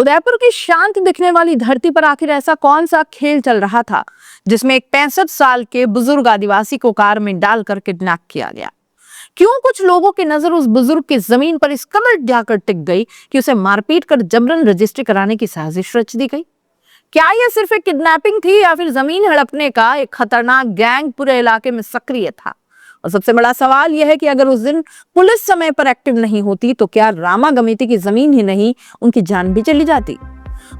उदयपुर की शांत दिखने वाली धरती पर आखिर ऐसा कौन सा खेल चल रहा था जिसमें एक 65 साल के बुजुर्ग आदिवासी को कार में डालकर किडनैप किया गया। क्यों कुछ लोगों की नजर उस बुजुर्ग की जमीन पर इस कदर जाकर टिक गई कि उसे मारपीट कर जबरन रजिस्ट्री कराने की साजिश रच दी गई। क्या यह सिर्फ एक किडनैपिंग थी या फिर जमीन हड़पने का एक खतरनाक गैंग पूरे इलाके में सक्रिय था। और सबसे बड़ा सवाल यह है कि अगर उस दिन पुलिस समय पर एक्टिव नहीं होती तो क्या रामा गमेती की जमीन ही नहीं उनकी जान भी चली जाती।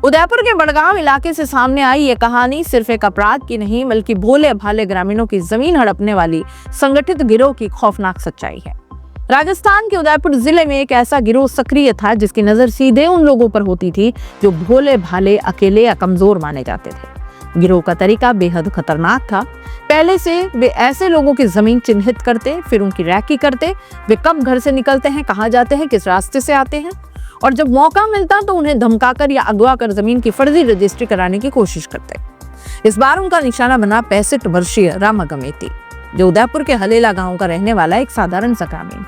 उदयपुर के बड़गांव इलाके से सामने आई ये कहानी सिर्फ एक अपराध की नहीं बल्कि भोले भाले ग्रामीणों की जमीन हड़पने वाली संगठित गिरोह की खौफनाक सच्चाई है। राजस्थान के उदयपुर जिले में एक ऐसा गिरोह सक्रिय था जिसकी नजर सीधे उन लोगों पर होती थी जो भोले भाले, अकेले या कमजोर माने जाते थे। गिरोह का तरीका बेहद खतरनाक था। पहले से वे ऐसे लोगों की जमीन चिन्हित करते, फिर उनकी रैकी करते, वे कब घर से निकलते हैं, कहाँ जाते हैं, किस रास्ते से आते हैं, और जब मौका मिलता तो उन्हें धमकाकर या अगवा कर जमीन की फर्जी रजिस्ट्री कराने की कोशिश करते। इस बार उनका निशाना बना 65 वर्षीय रामा गमेती, जो उदयपुर के हलेला गांव का रहने वाला एक साधारण सा ग्रामीण।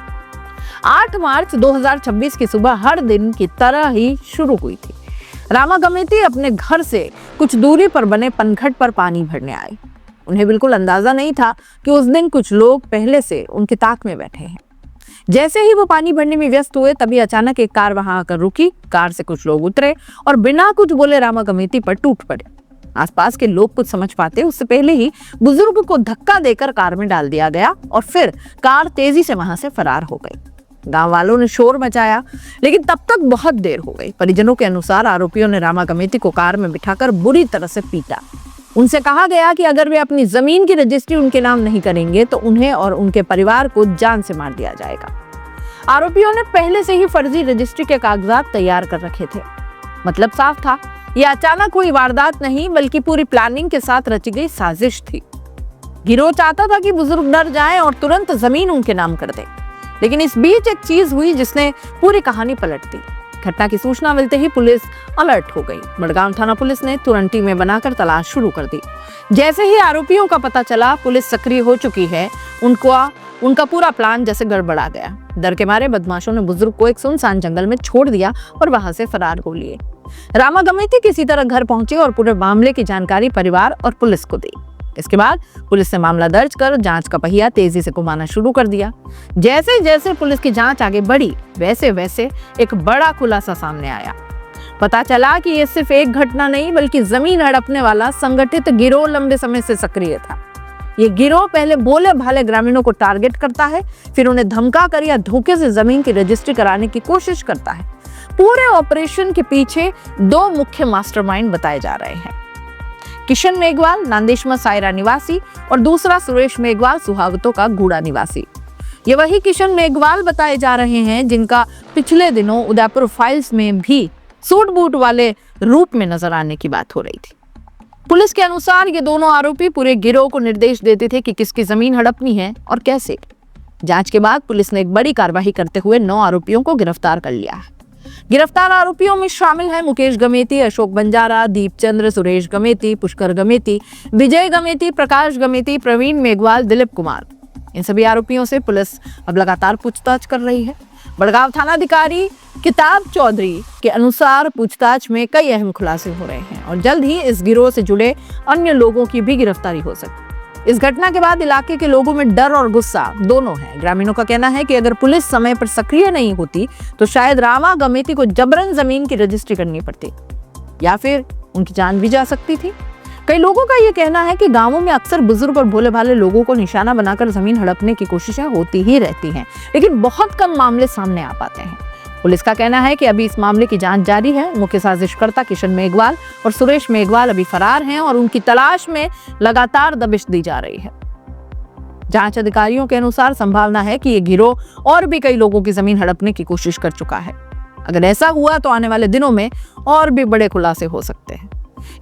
8 मार्च 2026 की सुबह हर दिन की तरह ही शुरू हुई थी। रामा गमेती अपने घर से कुछ दूरी पर बने पनघट पर पानी भरने आए। उन्हें बिल्कुल अंदाजा नहीं था कि उस दिन कुछ लोग पहले से उनकी ताक में बैठे हैं। जैसे ही वो पानी भरने में व्यस्त हुए तभी अचानक एक कार वहां आकर रुकी। कार से कुछ लोग उतरे और बिना कुछ बोले रामा गमेती पर टूट पड़े। आसपास के लोग कुछ समझ पाते उससे पहले ही बुजुर्ग को धक्का देकर कार में डाल दिया गया और फिर कार तेजी से वहां से फरार हो गई। गांव वालों ने शोर मचाया, लेकिन तब तक बहुत देर हो गई। परिजनों के अनुसार आरोपियों ने रामा गमेती को कार में बिठाकर बुरी तरह से पीटा। उनसे कहा गया कि अगर वे अपनी जमीन की रजिस्ट्री उनके नाम नहीं करेंगे तो उन्हें और उनके परिवार को जान से मार दिया जाएगा। आरोपियों ने पहले से ही फर्जी रजिस्ट्री के कागजात तैयार कर रखे थे। मतलब साफ था, यह अचानक हुई वारदात नहीं बल्कि पूरी प्लानिंग के साथ रची गई साजिश थी। गिरोह चाहता था कि बुजुर्ग डर जाएं और तुरंत जमीन उनके नाम कर दे, लेकिन इस बीच एक चीज हुई जिसने पूरी कहानी पलट दी। घटना की सूचना मिलते ही पुलिस अलर्ट हो गई। बड़गांव थाना पुलिस ने तुरंत टीमें बनाकर तलाश शुरू कर दी। जैसे ही आरोपियों का पता चला पुलिस सक्रिय हो चुकी है, उनका पूरा प्लान जैसे गड़बड़ा गया। डर के मारे बदमाशों ने बुजुर्ग को एक सुनसान जंगल में छोड़ दिया और वहां से फरार हो लिए। रामा गमेती किसी तरह घर पहुंचे और पूरे मामले की जानकारी परिवार और पुलिस को दी। इसके बाद पुलिस ने मामला दर्ज कर जांच का पहिया तेजी से घुमाना शुरू कर दिया। जैसे जैसे पुलिस की जांच आगे बढ़ी वैसे वैसे एक बड़ा खुलासा सामने आया। पता चला कि ये सिर्फ एक घटना नहीं बल्कि जमीन हड़पने वाला संगठित गिरोह लंबे समय से सक्रिय था। ये गिरोह पहले भोले भाले ग्रामीणों को टारगेट करता है, फिर उन्हें धमका कर या धोखे से जमीन की रजिस्ट्री कराने की कोशिश करता है। पूरे ऑपरेशन के पीछे 2 मुख्य मास्टरमाइंड बताए जा रहे हैं, किशन मेघवाल नांदेशमा सायरा निवासी और दूसरा सुरेश मेघवाल सुहागतों का गूड़ा निवासी। ये वही किशन मेघवाल बताए जा रहे हैं जिनका पिछले दिनों उदयपुर फाइल्स में भी सूट बूट वाले रूप में नजर आने की बात हो रही थी। पुलिस के अनुसार ये दोनों आरोपी पूरे गिरोह को निर्देश देते थे कि किसकी जमीन हड़पनी है और कैसे। जांच के बाद पुलिस ने एक बड़ी कार्रवाई करते हुए 9 आरोपियों को गिरफ्तार कर लिया है। गिरफ्तार आरोपियों में शामिल हैं मुकेश गमेती, अशोक बंजारा, दीपचंद्र, सुरेश गमेती, पुष्कर गमेती, विजय गमेती, प्रकाश गमेती, प्रवीण मेघवाल, दिलीप कुमार। इन सभी आरोपियों से पुलिस अब लगातार पूछताछ कर रही है। बड़गांव थानाधिकारी किताब चौधरी के अनुसार पूछताछ में कई अहम खुलासे हो रहे हैं और जल्द ही इस गिरोह से जुड़े अन्य लोगों की भी गिरफ्तारी हो सकती है। इस घटना के बाद इलाके के लोगों में डर और गुस्सा दोनों है। ग्रामीणों का कहना है कि अगर पुलिस समय पर सक्रिय नहीं होती तो शायद रामा गमेती को जबरन जमीन की रजिस्ट्री करनी पड़ती या फिर उनकी जान भी जा सकती थी। कई लोगों का यह कहना है कि गांवों में अक्सर बुजुर्ग और भोले भाले लोगों को निशाना बनाकर जमीन हड़पने की कोशिशें होती ही रहती हैं, लेकिन बहुत कम मामले सामने आ पाते हैं। पुलिस का कहना है कि अभी इस मामले की जांच जारी है। मुख्य साजिशकर्ता किशन मेघवाल और सुरेश मेघवाल अभी फरार हैं और उनकी तलाश में लगातार दबिश दी जा रही है। जांच अधिकारियों के अनुसार संभावना है कि ये गिरोह और भी कई लोगों की जमीन हड़पने की कोशिश कर चुका है। अगर ऐसा हुआ तो आने वाले दिनों में और भी बड़े खुलासे हो सकते हैं।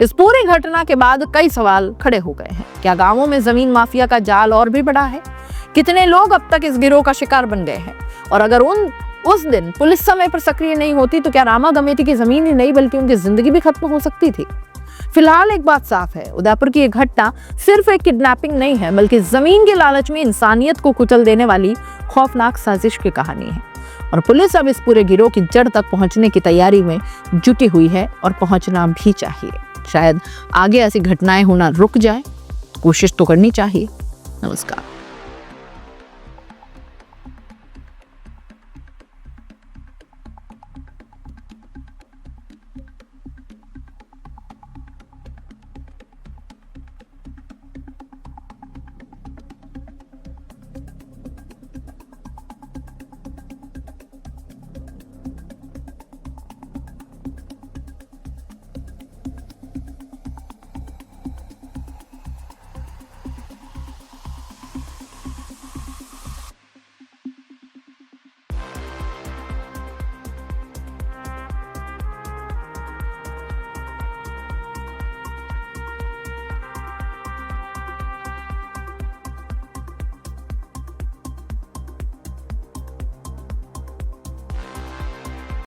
इस पूरी घटना के बाद कई सवाल खड़े हो गए हैं। क्या गांवों में जमीन माफिया का जाल और भी बड़ा है? कितने लोग अब तक इस गिरोह का शिकार बन गए हैं? और अगर उस दिन पुलिस समय पर सक्रिय नहीं होती तो क्या रामा गमेती की जमीन ही नहीं बल्कि उनकी जिंदगी भी खत्म हो सकती थी? फिलहाल एक बात साफ है, उदयपुर की यह घटना सिर्फ एक किडनैपिंग नहीं है बल्कि जमीन के लालच में इंसानियत को कुचल देने वाली खौफनाक साजिश की कहानी है। और पुलिस अब इस पूरे गिरोह की जड़ तक पहुंचने की तैयारी में जुटी हुई है और पहुंचना भी चाहिए। शायद आगे ऐसी घटनाएं होना रुक जाए, कोशिश तो करनी चाहिए। नमस्कार।